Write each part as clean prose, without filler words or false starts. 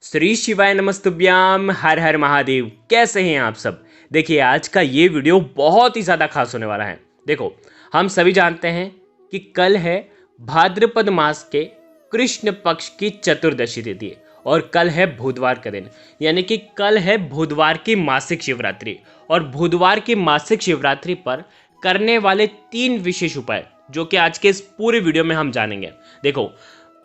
श्री शिवाय नमस्तुभ्याम, हर हर महादेव। कैसे हैं आप सब। देखिए, आज का ये वीडियो बहुत ही ज़्यादा खास होने वाला है। देखो, हम सभी जानते हैं कि कल है भाद्रपद मास के कृष्ण पक्ष की चतुर्दशी तिथि और कल है बुधवार का दिन, यानी कि कल है बुधवार की मासिक शिवरात्रि। और बुधवार की मासिक शिवरात्रि पर करने वाले 3 विशेष उपाय जो कि आज के इस पूरे वीडियो में हम जानेंगे। देखो,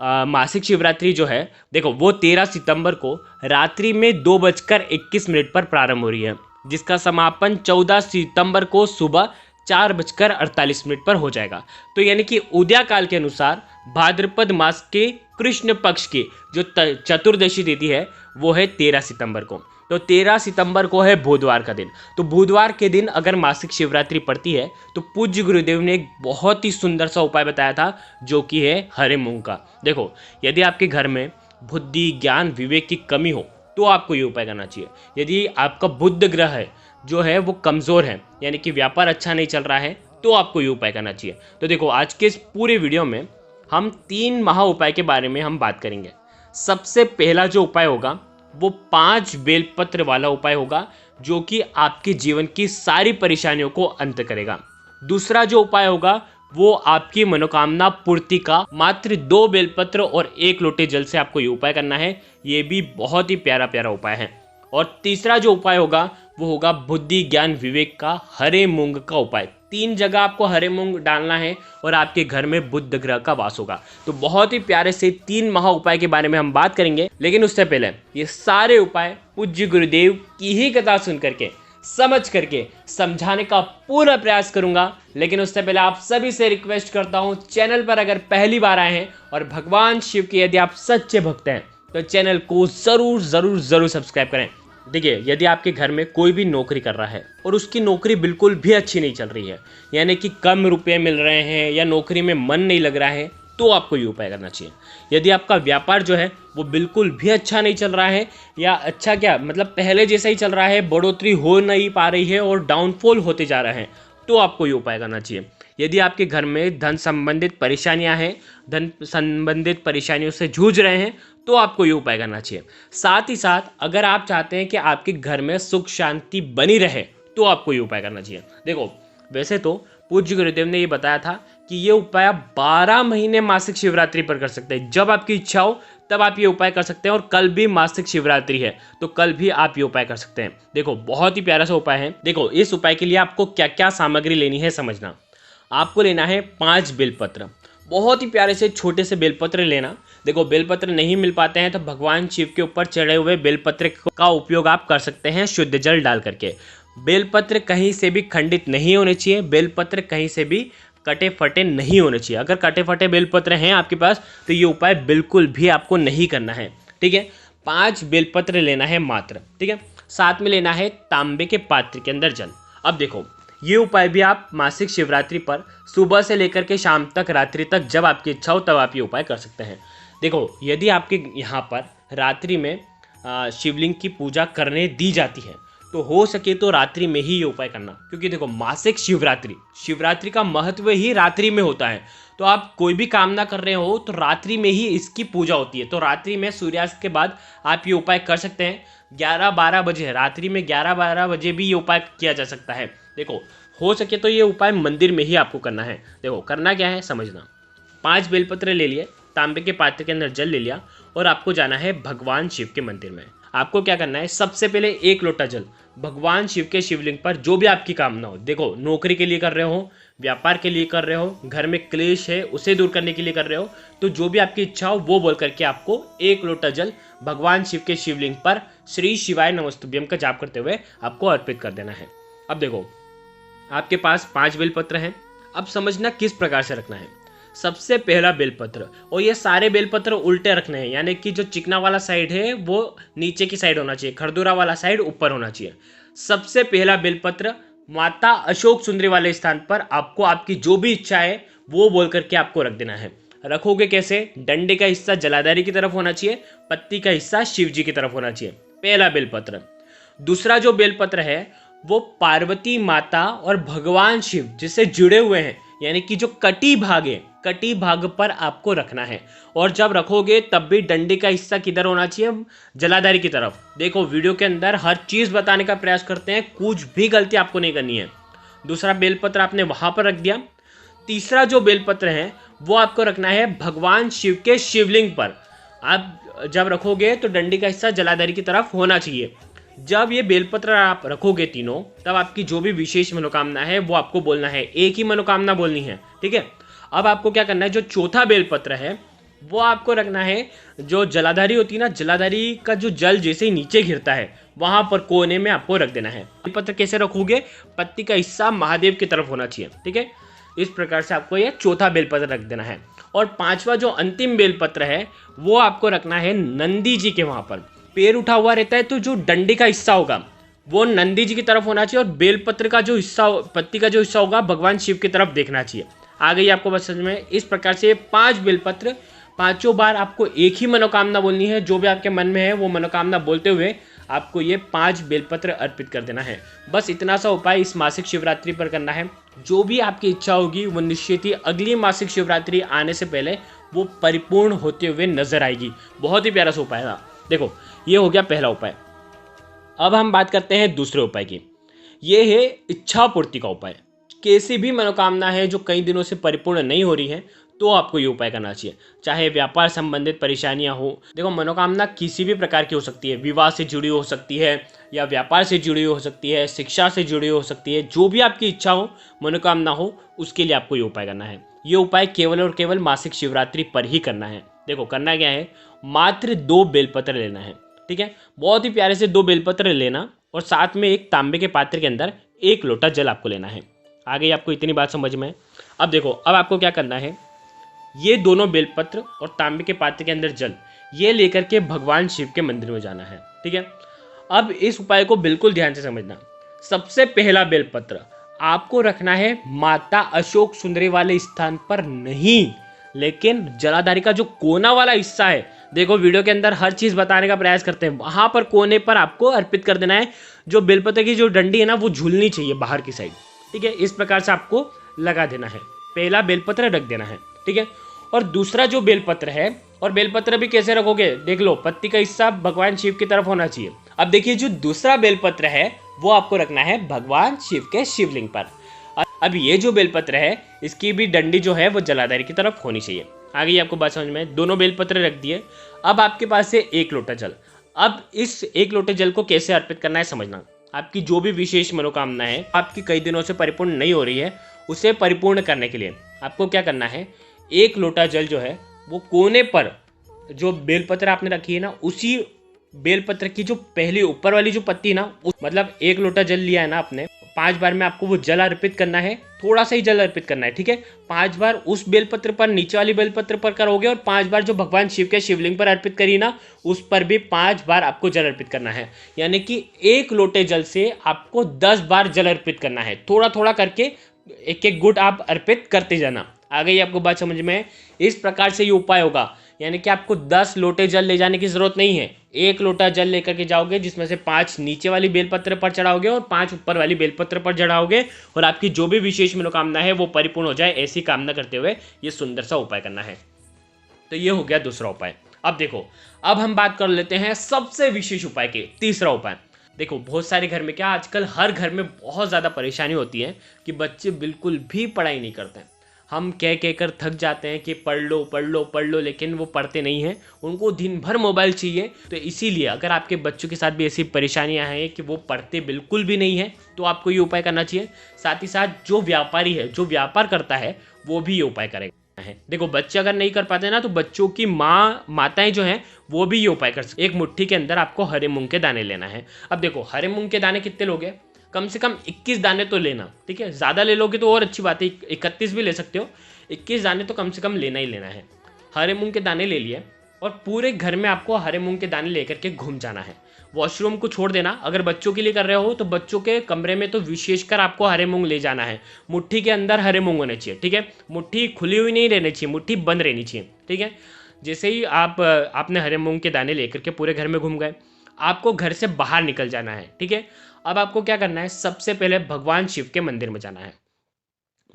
मासिक शिवरात्रि जो है, देखो वो 13 सितंबर को रात्रि में 2:21 पर प्रारंभ हो रही है, जिसका समापन 14 सितंबर को सुबह 4:48 पर हो जाएगा। तो यानी कि उदयकाल के अनुसार भाद्रपद मास के कृष्ण पक्ष की जो चतुर्दशी तिथि है वो है 13 सितंबर को। तो 13 सितंबर को है बुधवार का दिन। तो बुधवार के दिन अगर मासिक शिवरात्रि पड़ती है तो पूज्य गुरुदेव ने एक बहुत ही सुंदर सा उपाय बताया था, जो कि है हरे मूंग का। देखो, यदि आपके घर में बुद्धि, ज्ञान, विवेक की कमी हो तो आपको ये उपाय करना चाहिए। यदि आपका बुध ग्रह है जो है वो कमज़ोर है, यानी कि व्यापार अच्छा नहीं चल रहा है, तो आपको ये उपाय करना चाहिए। तो देखो, आज के इस पूरे वीडियो में हम 3 महा उपाय के बारे में हम बात करेंगे। सबसे पहला जो उपाय होगा वो 5 बेलपत्र वाला उपाय होगा, जो कि आपके जीवन की सारी परेशानियों को अंत करेगा। दूसरा जो उपाय होगा वो आपकी मनोकामना पूर्ति का मात्र 2 बेलपत्र और 1 लोटे जल से आपको ये उपाय करना है। ये भी बहुत ही प्यारा प्यारा उपाय है। और तीसरा जो उपाय होगा वो होगा बुद्धि, ज्ञान, विवेक का हरे मूंग का उपाय। 3 जगह आपको हरे मूंग डालना है और आपके घर में बुध ग्रह का वास होगा। तो बहुत ही प्यारे से 3 महा उपाय के बारे में हम बात करेंगे, लेकिन उससे पहले ये सारे उपाय पूज्य गुरुदेव की ही कथा सुन करके, समझ करके समझाने का पूरा प्रयास करूंगा। लेकिन उससे पहले आप सभी से रिक्वेस्ट करता हूं, चैनल पर अगर पहली बार आए हैं और भगवान शिव के यदि आप सच्चे भक्त हैं तो चैनल को जरूर जरूर जरूर सब्सक्राइब करें। देखिए, यदि आपके घर में कोई भी नौकरी कर रहा है और उसकी नौकरी बिल्कुल भी अच्छी नहीं चल रही है, यानी कि कम रुपए मिल रहे हैं या नौकरी में मन नहीं लग रहा है, तो आपको ये उपाय करना चाहिए। यदि आपका व्यापार जो है वो बिल्कुल भी अच्छा नहीं चल रहा है, या अच्छा क्या मतलब पहले जैसा ही चल रहा है, बढ़ोतरी हो नहीं पा रही है और डाउनफॉल होते जा रहा है, तो आपको ये उपाय करना चाहिए। यदि आपके घर में धन संबंधित परेशानियां हैं, धन संबंधित परेशानियों से जूझ रहे हैं, तो आपको ये उपाय करना चाहिए। साथ ही साथ अगर आप चाहते हैं कि आपके घर में सुख शांति बनी रहे, तो आपको ये उपाय करना चाहिए। देखो, वैसे तो पूज्य गुरुदेव ने ये बताया था कि ये उपाय आप 12 महीने मासिक शिवरात्रि पर कर सकते हैं। जब आपकी इच्छा हो तब आप ये उपाय कर सकते हैं। और कल भी मासिक शिवरात्रि है तो कल भी आप ये उपाय कर सकते हैं। देखो, बहुत ही प्यारा सा उपाय है। देखो, इस उपाय के लिए आपको क्या क्या सामग्री लेनी है समझना। आपको लेना है 5 बेलपत्र, बहुत ही प्यारे से छोटे से बेलपत्र लेना। देखो, बेलपत्र नहीं मिल पाते हैं तो भगवान शिव के ऊपर चढ़े हुए बेलपत्र का उपयोग आप कर सकते हैं शुद्ध जल डाल करके। बेलपत्र कहीं से भी खंडित नहीं होने चाहिए, बेलपत्र कहीं से भी कटे फटे नहीं होने चाहिए। अगर कटे फटे बेलपत्र हैं आपके पास तो ये उपाय बिल्कुल भी आपको नहीं करना है, ठीक है। 5 बेलपत्र लेना है मात्र, ठीक है। साथ में लेना है तांबे के पात्र के अंदर जल। अब देखो, ये उपाय भी आप मासिक शिवरात्रि पर सुबह से लेकर के शाम तक, रात्रि तक, जब आपकी इच्छा हो तब आप ये उपाय कर सकते हैं। देखो, यदि आपके यहाँ पर रात्रि में शिवलिंग की पूजा करने दी जाती है तो हो सके तो रात्रि में ही ये उपाय करना, क्योंकि देखो, मासिक शिवरात्रि का महत्व ही रात्रि में होता है। तो आप कोई भी कामना कर रहे हो तो रात्रि में ही इसकी पूजा होती है। तो रात्रि में सूर्यास्त के बाद आप ये उपाय कर सकते हैं। 11-12 बजे, रात्रि में 11-12 बजे भी ये उपाय किया जा सकता है। देखो, हो सके तो ये उपाय मंदिर में ही आपको करना है। देखो, करना क्या है समझना। 5 बेलपत्र ले लिए, तांबे के पात्र के अंदर जल ले लिया और आपको जाना है भगवान शिव के मंदिर में। आपको क्या करना है, सबसे पहले 1 लोटा जल भगवान शिव के शिवलिंग पर, जो भी आपकी कामना हो। देखो, नौकरी के लिए कर रहे हो, व्यापार के लिए कर रहे हो, घर में क्लेश है उसे दूर करने के लिए कर रहे हो, तो जो भी आपकी इच्छा हो वो बोल करके आपको 1 लोटा जल भगवान शिव के शिवलिंग पर श्री शिवाय नमस्तुभ्यम का जाप करते हुए आपको अर्पित कर देना है। अब देखो, आपके पास 5 बेलपत्र हैं। अब समझना किस प्रकार से रखना है। सबसे पहला बेलपत्र, और ये सारे बेलपत्र उल्टे रखने हैं, यानी कि जो चिकना वाला साइड है वो नीचे की साइड होना चाहिए, खरदूरा वाला साइड ऊपर होना चाहिए। सबसे पहला बेलपत्र माता अशोक सुंदरी वाले स्थान पर आपको आपकी जो भी इच्छा है वो बोल करके आपको रख देना है। रखोगे कैसे, डंडे का हिस्सा जलाधारी की तरफ होना चाहिए, पत्ती का हिस्सा शिव जी की तरफ होना चाहिए। पहला बेलपत्र। दूसरा जो बेलपत्र है वो पार्वती माता और भगवान शिव जिससे जुड़े हुए हैं, यानी कि जो कटी भाग है, कटी भाग पर आपको रखना है। और जब रखोगे तब भी डंडे का हिस्सा किधर होना चाहिए, जलाधारी की तरफ। देखो वीडियो के अंदर हर चीज़ बताने का प्रयास करते हैं, कुछ भी गलती आपको नहीं करनी है। दूसरा बेलपत्र आपने वहाँ पर रख दिया। तीसरा जो बेलपत्र है वो आपको रखना है भगवान शिव के शिवलिंग पर। आप जब रखोगे तो डंडी का हिस्सा जलाधारी की तरफ होना चाहिए। जब ये बेलपत्र आप रखोगे तीनों, तब आपकी जो भी विशेष मनोकामना है वो आपको बोलना है, एक ही मनोकामना बोलनी है, ठीक है। अब आपको क्या करना है, जो चौथा बेलपत्र है वो आपको रखना है, जो जलाधारी होती है ना, जलाधारी का जो जल जैसे ही नीचे गिरता है वहां पर कोने में आपको रख देना है। बेलपत्र कैसे रखोगे, पत्ती का हिस्सा महादेव की तरफ होना चाहिए, ठीक है। इस प्रकार से आपको ये चौथा बेलपत्र रख देना है। और पांचवा जो अंतिम बेलपत्र है वो आपको रखना है नंदी जी के वहां पर। पैर उठा हुआ रहता है तो जो डंडी का हिस्सा होगा वो नंदी जी की तरफ होना चाहिए, और बेलपत्र का जो हिस्सा, पत्ती का जो हिस्सा होगा भगवान शिव की तरफ देखना चाहिए। आ गई आपको बस समझ में। इस प्रकार से 5 बेलपत्र, पांचों बार आपको एक ही मनोकामना बोलनी है, जो भी आपके मन में है वो मनोकामना बोलते हुए आपको ये 5 बेलपत्र अर्पित कर देना है। बस इतना सा उपाय इस मासिक शिवरात्रि पर करना है। जो भी आपकी इच्छा होगी वो निश्चित ही अगली मासिक शिवरात्रि आने से पहले वो परिपूर्ण होते हुए नजर आएगी। बहुत ही प्यारा सा उपाय था। देखो ये हो गया पहला उपाय। अब हम बात करते हैं दूसरे उपाय की। ये है इच्छा पूर्ति का उपाय। कैसी भी मनोकामना है जो कई दिनों से परिपूर्ण नहीं हो रही है तो आपको ये उपाय करना चाहिए। चाहे व्यापार संबंधित परेशानियां हो, देखो मनोकामना किसी भी प्रकार की हो सकती है, विवाह से जुड़ी हो सकती है या व्यापार से जुड़ी हो सकती है, शिक्षा से जुड़ी हो सकती है। जो भी आपकी इच्छा हो, मनोकामना हो, उसके लिए आपको ये उपाय करना है। ये उपाय केवल और केवल मासिक शिवरात्रि पर ही करना है। देखो करना क्या है, मात्र 2 बेलपत्र लेना है, ठीक है। बहुत ही प्यारे से 2 बेलपत्र लेना और साथ में एक तांबे के पात्र के अंदर 1 लोटा जल आपको लेना है। आ गई आपको इतनी बात समझ में। अब देखो, अब आपको क्या करना है, ये दोनों बेलपत्र और तांबे के पात्र के अंदर जल ये लेकर के भगवान शिव के मंदिर में जाना है, ठीक है। अब इस उपाय को बिल्कुल ध्यान से समझना। सबसे पहला बेलपत्र आपको रखना है माता अशोक सुंदरी वाले स्थान पर नहीं, लेकिन जलाधारी का जो कोना वाला हिस्सा है, देखो वीडियो के अंदर हर चीज बताने का प्रयास करते हैं, वहां पर कोने पर आपको अर्पित कर देना है। जो बेलपत्र की जो डंडी है ना वो झूलनी चाहिए बाहर की साइड, ठीक है। इस प्रकार से आपको लगा देना है। पहला बेलपत्र रख देना है, ठीक है। और दूसरा जो बेलपत्र है, और बेलपत्र भी कैसे रखोगे, देख लो, पत्ती का हिस्सा भगवान शिव की तरफ होना चाहिए। अब देखिए जो दूसरा बेलपत्र है वो आपको रखना है भगवान शिव के शिवलिंग पर। अब ये जो बेलपत्र है इसकी भी डंडी जो है वो जलाधारी की तरफ होनी चाहिए। आ गई आपको बात समझ में। दोनों बेलपत्र रख दिए। अब आपके पास है 1 लोटा जल। अब इस 1 लोटे जल को कैसे अर्पित करना है समझना। आपकी जो भी विशेष मनोकामना है, आपकी कई दिनों से परिपूर्ण नहीं हो रही है, उसे परिपूर्ण करने के लिए आपको क्या करना है, 1 लोटा जल जो है वो कोने पर जो बेलपत्र आपने रखी है ना, उसी बेलपत्र की जो पहली ऊपर वाली जो पत्ती ना, मतलब 1 लोटा जल लिया है ना आपने, 5 बार में आपको वो जल अर्पित करना है। थोड़ा सा ही जल अर्पित करना है, ठीक है। 5 बार उस बेलपत्र पर, नीचे वाली बेलपत्र पर करोगे, और 5 बार जो भगवान शिव के शिवलिंग पर अर्पित करी ना, उस पर भी 5 बार आपको जल अर्पित करना है। यानी कि 1 लोटे जल से आपको 10 बार जल अर्पित करना है। थोड़ा थोड़ा करके एक एक गुट आप अर्पित करते जाना। आ गई आपको बात समझ में। इस प्रकार से ये उपाय होगा, यानी कि आपको 10 लोटे जल ले जाने की जरूरत नहीं है। 1 लोटा जल लेकर के जाओगे, जिसमें से 5 नीचे वाली बेलपत्र पर चढ़ाओगे और 5 ऊपर वाली बेलपत्र पर चढ़ाओगे, और आपकी जो भी विशेष मनोकामना है वो परिपूर्ण हो जाए, ऐसी कामना करते हुए ये सुंदर सा उपाय करना है। तो ये हो गया दूसरा उपाय। अब देखो, अब हम बात कर लेते हैं सबसे विशेष उपाय के, तीसरा उपाय। देखो बहुत सारे घर में, क्या आजकल हर घर में बहुत ज़्यादा परेशानी होती है कि बच्चे बिल्कुल भी पढ़ाई नहीं करते हैं। हम कह कर थक जाते हैं कि पढ़ लो पढ़ लो पढ़ लो, लेकिन वो पढ़ते नहीं हैं, उनको दिन भर मोबाइल चाहिए। तो इसीलिए अगर आपके बच्चों के साथ भी ऐसी परेशानियां हैं कि वो पढ़ते बिल्कुल भी नहीं है, तो आपको ये उपाय करना चाहिए। साथ ही साथ जो व्यापारी है, जो व्यापार करता है, वो भी ये उपाय करेगा है। देखो बच्चे अगर नहीं कर पाते ना, तो बच्चों की माताएं जो हैं वो भी ये उपाय कर सकते। एक मुट्ठी के अंदर आपको हरे मूंग के दाने लेना है। अब देखो हरे मूंग के दाने कितने लोगे, कम से कम 21 दाने तो लेना, ठीक है। ज़्यादा ले लोगे तो और अच्छी बात है, 31 भी ले सकते हो। 21 दाने तो कम से कम लेना ही लेना है। हरे मूंग के दाने ले लिए, और पूरे घर में आपको हरे मूंग के दाने लेकर के घूम जाना है। वॉशरूम को छोड़ देना। अगर बच्चों के लिए कर रहे हो तो बच्चों के कमरे में तो विशेषकर आपको हरे मूंग ले जाना है। मुट्ठी के अंदर हरे मूंग होने चाहिए, ठीक है। मुट्ठी खुली हुई नहीं रहनी चाहिए, मुट्ठी बंद रहनी चाहिए, ठीक है। जैसे ही आपने हरे मूंग के दाने लेकर के पूरे घर में घूम गए, आपको घर से बाहर निकल जाना है, ठीक है। अब आपको क्या करना है, सबसे पहले भगवान शिव के मंदिर में जाना है।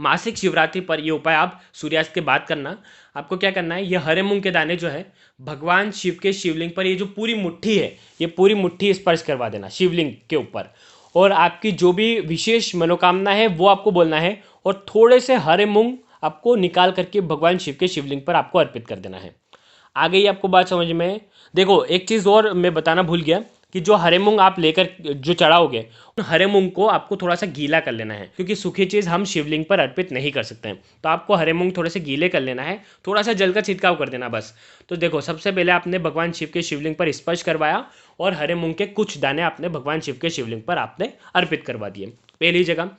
मासिक शिवरात्रि पर ये उपाय आप सूर्यास्त के बाद करना। आपको क्या करना है, ये हरे मूंग के दाने जो है भगवान शिव के शिवलिंग पर, ये जो पूरी मुट्ठी है ये पूरी मुट्ठी स्पर्श करवा देना शिवलिंग के ऊपर, और आपकी जो भी विशेष मनोकामना है वो आपको बोलना है, और थोड़े से हरे मूंग आपको निकाल करके भगवान शिव के शिवलिंग पर आपको अर्पित कर देना है। आ गई आपको बात समझ में? देखो एक चीज़ और मैं बताना भूल गया कि जो हरे मूंग आप लेकर जो चढ़ाओगे उन हरे मूंग को आपको थोड़ा सा गीला कर लेना है, क्योंकि सूखी चीज़ हम शिवलिंग पर अर्पित नहीं कर सकते हैं। तो आपको हरे मूंग थोड़े से गीले कर लेना है, थोड़ा सा जल का छिड़काव कर देना बस। तो देखो सबसे पहले आपने भगवान शिव के शिवलिंग पर स्पर्श करवाया और हरे मूंग के कुछ दाने आपने भगवान शिव के शिवलिंग पर आपने अर्पित करवा दिए, पहली जगह।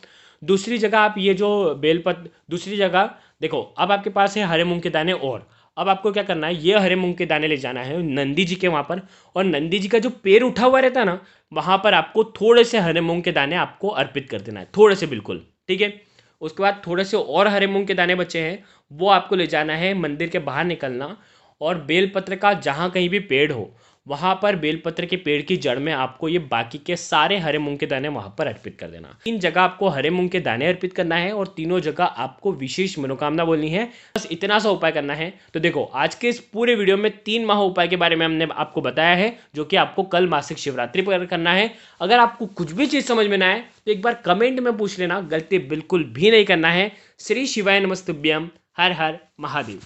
दूसरी जगह आप ये जो बेलपत्र, दूसरी जगह देखो अब आपके पास है हरे मूंग के दाने, और अब आपको क्या करना है, ये हरे मूंग के दाने ले जाना है नंदी जी के वहाँ पर, और नंदी जी का जो पैर उठा हुआ रहता है ना वहाँ पर आपको थोड़े से हरे मूंग के दाने आपको अर्पित कर देना है, थोड़े से बिल्कुल, ठीक है। उसके बाद थोड़े से और हरे मूंग के दाने बचे हैं वो आपको ले जाना है मंदिर के बाहर निकलना, और बेलपत्र का जहाँ कहीं भी पेड़ हो वहाँ पर बेलपत्र के पेड़ की जड़ में आपको ये बाकी के सारे हरे मूंग के दाने वहाँ पर अर्पित कर देना। 3 जगह आपको हरे मूंग के दाने अर्पित करना है और तीनों जगह आपको विशेष मनोकामना बोलनी है। बस इतना सा उपाय करना है। तो देखो आज के इस पूरे वीडियो में 3 महा उपाय के बारे में हमने आपको बताया है, जो कि आपको कल मासिक शिवरात्रि पर करना है। अगर आपको कुछ भी चीज़ समझ में ना आए तो एक बार कमेंट में पूछ लेना, गलती बिल्कुल भी नहीं करना है। श्री शिवाय नमस्तुभ्यम, हर हर महादेव।